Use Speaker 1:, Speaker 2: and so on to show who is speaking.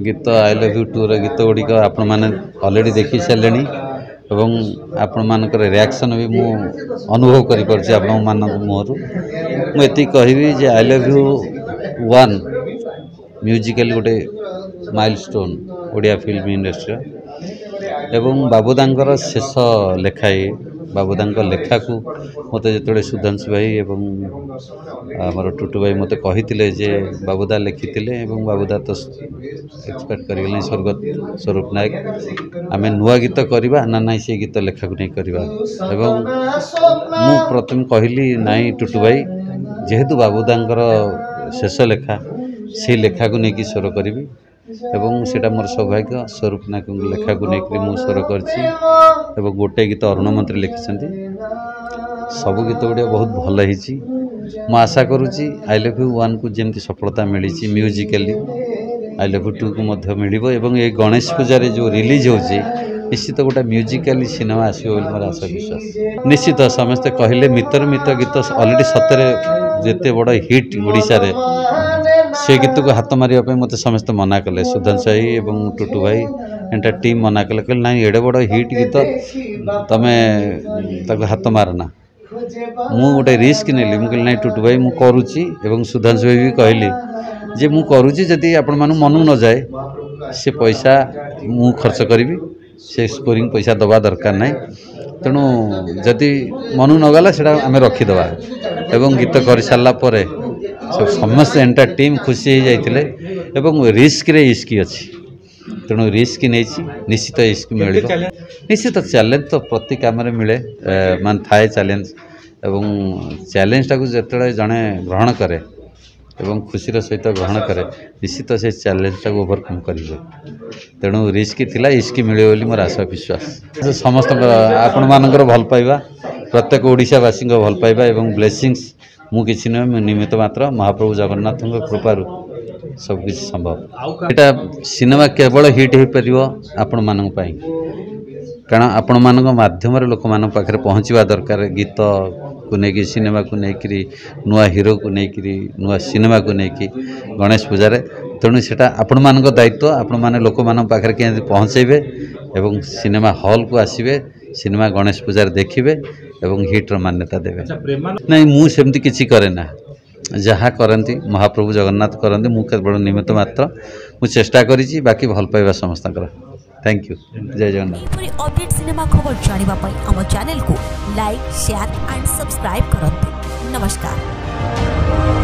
Speaker 1: गीत आई love you to गीत गुड़िक आपण मैंने अलरेडी देखी सारे एवं आपण मानकर रिएक्शन भी मु अनुभव कर मुहर मुझे कहबी जे I love you one musical गोटे माइलस्टोन ओडिया फिल्म इंडस्ट्री एवं बाबूदांकर शेष लेखा बाबूदांकर लेखा को मत जो सुधांशु भाई एवं आमर टुटू भाई मत कही जे बाबूदा लिखी बाबूदा तो एक्सपेक्ट कर स्वर्गत स्वरूप नायक आम नुआ गीत करवा ना ना से गीत लेखा को नहीं करवा एवं मु प्रथम कहली नाई टुटू भाई जेहेतु बाबूदांकर शेष लेखा से लेखा को लेकिन स्वर करी एवं सेटा मोर सौभाग्य स्वरूप नायक लेखा को लेकर मु स्वर कर गोटे गीत अरुण मंत्री लिखिं सब गीत गुड़िया बहुत भल होती मु आशा करुँची आई लव यू वन को जमी सफलता मिली musically I love you two को मिल ये गणेश पूजार जो रिलीज हो निश्चित गोटे म्यूजिकली सिनेमा आसो मोर आशा विश्वास निश्चित समस्ते कहले मितर मित गीत अलरेडी सतरे जिते बड़ हिट ओडिशा रे से गीत को हाथ मारे मत समस्ते मना कले सुधांशु भाई एवं टुटू भाई एंटा टीम मना कले कहले ना एडे बड़ हिट गीत तमें हाथ मारना मु गोटे रिस्क नेली मुझे ना टुटू भाई मुझे करुच्ची एवं सुधांशु भाई भी कहली जे मु करुच्ची जदि आपण मानु मनु न जाए से पैसा मु खर्च करी से स्कोरिंग पैसा दबा दरकार ना तेणु जदि मनु न गला से आम रखीदबा एवं गीत कर सारा सब समस्त एंटा टीम खुशी हो जाते एवं रिस्क रे इस्क अच्छी तेणु रिस्क नहीं निश्चित इस्क मिल निश्चित चैलेंज तो प्रति कम मिले मान थाए चैलेंज एवं चैलेंज टाक जो जड़े ग्रहण करे एवं खुशी सहित ग्रहण करे निश्चित से चैलेंज टाक ओवरकम करेंगे तेणु रिस्क थिला इस्क मिले मोर आशा विश्वास समस्त आपण मानकर भल पाइबा प्रत्येक ओडिशावासी भल पाइबा एवं ब्लेसिंग्स मु किसी नुह निमित्त मात्र महाप्रभु जगन्नाथ कृपारू सबकि संभव यहाँ सिनेमा केवल हिट हो पार आपण मान कारण आपण मान मध्यम लोक मान पाखे पहुँचवा दरकार गीत को लेकिन सिनेमा को लेकर नुआ हीरो को लेकर नुआ सिनेमा को लेकिन गणेश पूजार तेणु से आपण मान दायित्व आपण मैंने लोक मान पाखे के पहुँचेबे एवं सिनेमा हॉल को आसबे सिनेमा गणेश पूजार देखिए एवं हिट्र मान्यता देवे नहीं मुझे किसी करे ना जहाँ करती महाप्रभु जगन्नाथ करती मु केवल निमित्त मात्र मु चेष्टा करी बाकी भल पाइबा समस्त थैंक यू जय जगन्नाथ
Speaker 2: अपडेट सिनेमा खबर जानिबा पई हम चैनल को लाइक शेयर एंड सब्सक्राइब करंतु नमस्कार।